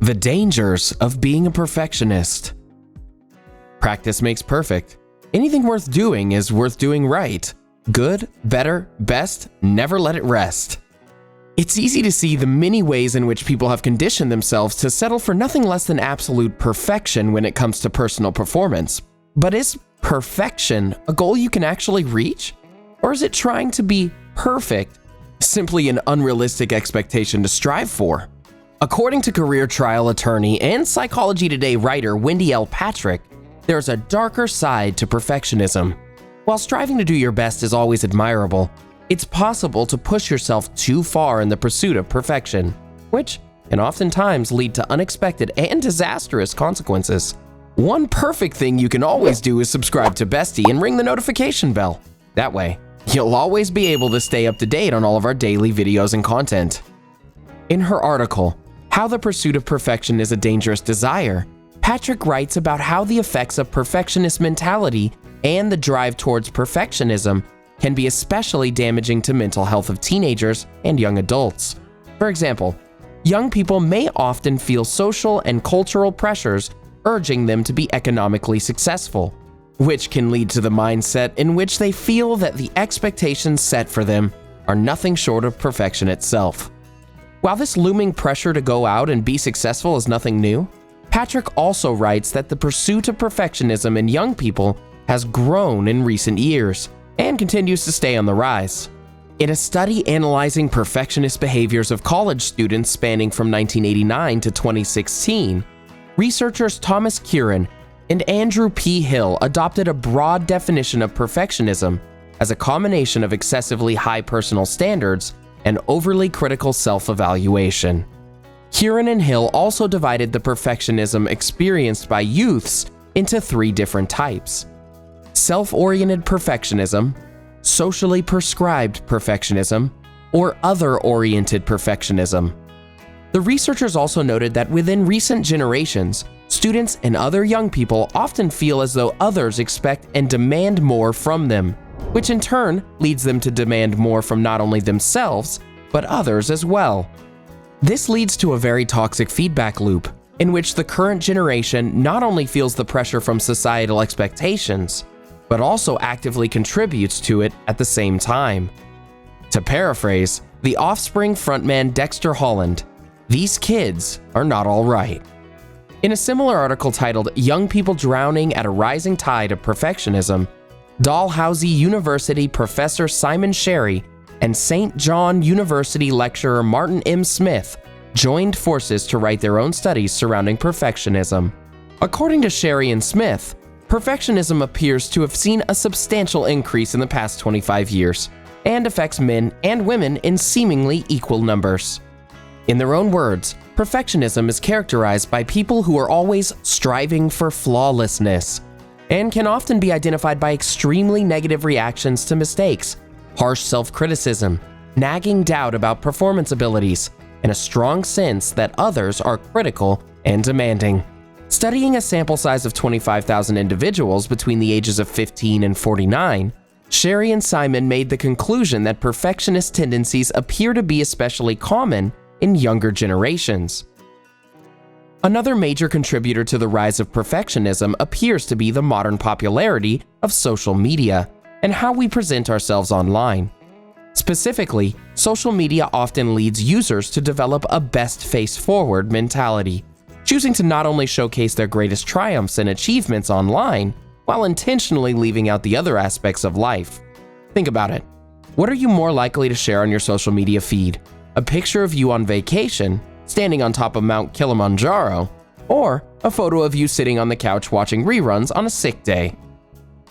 The dangers of being a perfectionist. Practice makes perfect. Anything worth doing is worth doing right. Good, better, best, never let it rest. It's easy to see the many ways in which people have conditioned themselves to settle for nothing less than absolute perfection when it comes to personal performance. But is perfection a goal you can actually reach? Or is it trying to be perfect simply an unrealistic expectation to strive for? According to career trial attorney and Psychology Today writer Wendy L. Patrick, there's a darker side to perfectionism. While striving to do your best is always admirable, it's possible to push yourself too far in the pursuit of perfection, which can oftentimes lead to unexpected and disastrous consequences. One perfect thing you can always do is subscribe to Bestie and ring the notification bell. That way, you'll always be able to stay up to date on all of our daily videos and content. In her article, How the Pursuit of Perfection is a Dangerous Desire, Patrick writes about how the effects of perfectionist mentality and the drive towards perfectionism can be especially damaging to mental health of teenagers and young adults. For example, young people may often feel social and cultural pressures urging them to be economically successful, which can lead to the mindset in which they feel that the expectations set for them are nothing short of perfection itself. While this looming pressure to go out and be successful is nothing new, Patrick also writes that the pursuit of perfectionism in young people has grown in recent years and continues to stay on the rise. In a study analyzing perfectionist behaviors of college students spanning from 1989 to 2016, researchers Thomas Curran and Andrew P. Hill adopted a broad definition of perfectionism as a combination of excessively high personal standards and overly critical self-evaluation. Curran and Hill also divided the perfectionism experienced by youths into three different types: self-oriented perfectionism, socially prescribed perfectionism, or other-oriented perfectionism. The researchers also noted that within recent generations, students and other young people often feel as though others expect and demand more from them, which in turn leads them to demand more from not only themselves, but others as well. This leads to a very toxic feedback loop, in which the current generation not only feels the pressure from societal expectations, but also actively contributes to it at the same time. To paraphrase The Offspring frontman Dexter Holland, these kids are not all right. In a similar article titled Young People Drowning at a Rising Tide of Perfectionism, Dalhousie University professor Simon Sherry and St. John University lecturer Martin M. Smith joined forces to write their own studies surrounding perfectionism. According to Sherry and Smith, perfectionism appears to have seen a substantial increase in the past 25 years and affects men and women in seemingly equal numbers. In their own words, perfectionism is characterized by people who are always striving for flawlessness and can often be identified by extremely negative reactions to mistakes, harsh self-criticism, nagging doubt about performance abilities, and a strong sense that others are critical and demanding. Studying a sample size of 25,000 individuals between the ages of 15 and 49, Sherry and Simon made the conclusion that perfectionist tendencies appear to be especially common in younger generations. Another major contributor to the rise of perfectionism appears to be the modern popularity of social media and how we present ourselves online. Specifically, social media often leads users to develop a best face forward mentality, choosing to not only showcase their greatest triumphs and achievements online, while intentionally leaving out the other aspects of life. Think about it. What are you more likely to share on your social media feed? A picture of you on vacation, standing on top of Mount Kilimanjaro, or a photo of you sitting on the couch watching reruns on a sick day?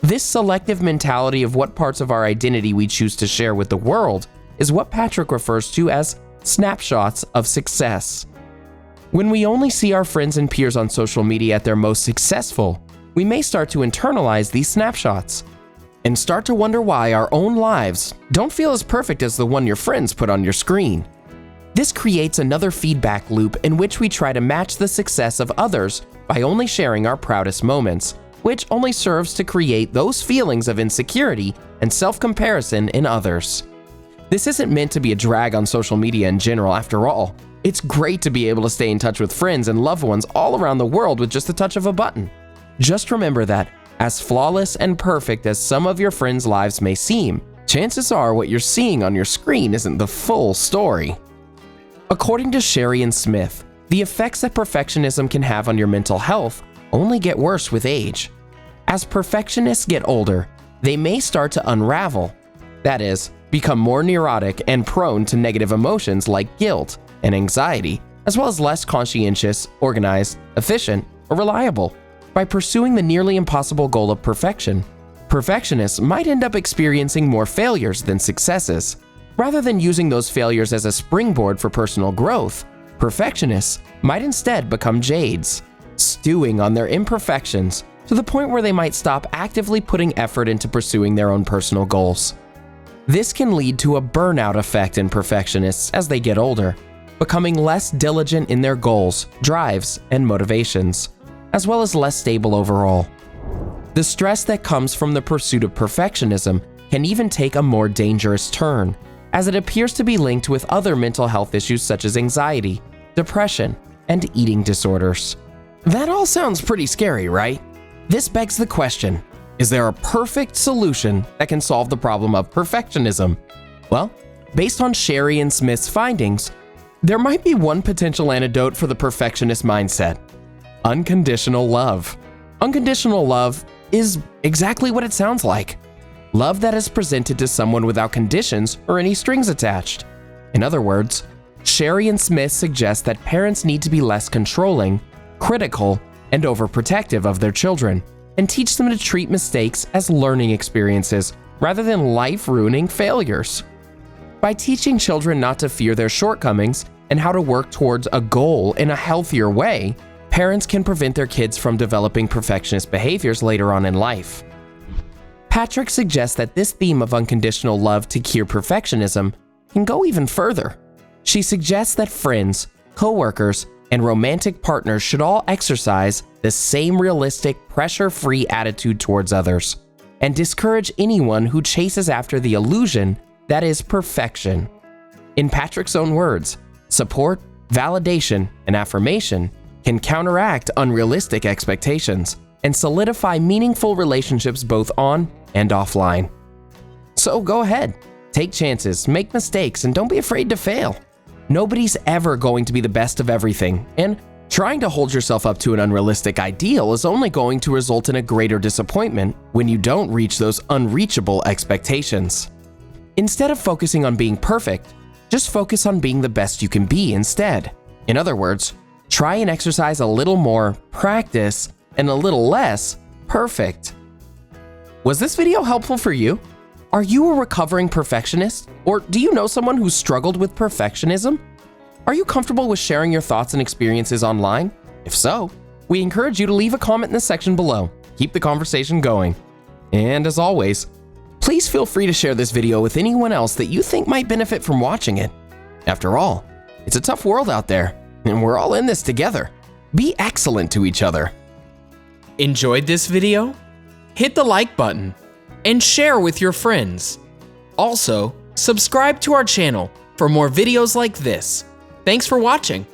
This selective mentality of what parts of our identity we choose to share with the world is what Patrick refers to as snapshots of success. When we only see our friends and peers on social media at their most successful, we may start to internalize these snapshots and start to wonder why our own lives don't feel as perfect as the one your friends put on your screen. This creates another feedback loop in which we try to match the success of others by only sharing our proudest moments, which only serves to create those feelings of insecurity and self-comparison in others. This isn't meant to be a drag on social media in general after all. It's great to be able to stay in touch with friends and loved ones all around the world with just the touch of a button. Just remember that, as flawless and perfect as some of your friends' lives may seem, chances are what you're seeing on your screen isn't the full story. According to Sherry and Smith, the effects that perfectionism can have on your mental health only get worse with age. As perfectionists get older, they may start to unravel. That is, become more neurotic and prone to negative emotions like guilt and anxiety, as well as less conscientious, organized, efficient, or reliable. By pursuing the nearly impossible goal of perfection, perfectionists might end up experiencing more failures than successes. Rather than using those failures as a springboard for personal growth, perfectionists might instead become jades, stewing on their imperfections to the point where they might stop actively putting effort into pursuing their own personal goals. This can lead to a burnout effect in perfectionists as they get older, becoming less diligent in their goals, drives, and motivations, as well as less stable overall. The stress that comes from the pursuit of perfectionism can even take a more dangerous turn, as it appears to be linked with other mental health issues such as anxiety, depression, and eating disorders. That all sounds pretty scary, right? This begs the question, is there a perfect solution that can solve the problem of perfectionism? Well, based on Sherry and Smith's findings, there might be one potential antidote for the perfectionist mindset: unconditional love. Unconditional love is exactly what it sounds like. Love that is presented to someone without conditions or any strings attached. In other words, Sherry and Smith suggest that parents need to be less controlling, critical, and overprotective of their children, and teach them to treat mistakes as learning experiences rather than life-ruining failures. By teaching children not to fear their shortcomings and how to work towards a goal in a healthier way, parents can prevent their kids from developing perfectionist behaviors later on in life. Patrick suggests that this theme of unconditional love to cure perfectionism can go even further. She suggests that friends, coworkers, and romantic partners should all exercise the same realistic, pressure-free attitude towards others, and discourage anyone who chases after the illusion that is perfection. In Patrick's own words, support, validation, and affirmation can counteract unrealistic expectations and solidify meaningful relationships both on and offline. So go ahead, take chances, make mistakes, and don't be afraid to fail. Nobody's ever going to be the best of everything, and trying to hold yourself up to an unrealistic ideal is only going to result in a greater disappointment when you don't reach those unreachable expectations. Instead of focusing on being perfect, just focus on being the best you can be instead. In other words, try and exercise a little more practice and a little less perfect. Was this video helpful for you? Are you a recovering perfectionist? Or do you know someone who's struggled with perfectionism? Are you comfortable with sharing your thoughts and experiences online? If so, we encourage you to leave a comment in the section below. Keep the conversation going. And as always, please feel free to share this video with anyone else that you think might benefit from watching it. After all, it's a tough world out there, and we're all in this together. Be excellent to each other. Enjoyed this video? Hit the like button and share with your friends. Also, subscribe to our channel for more videos like this. Thanks for watching.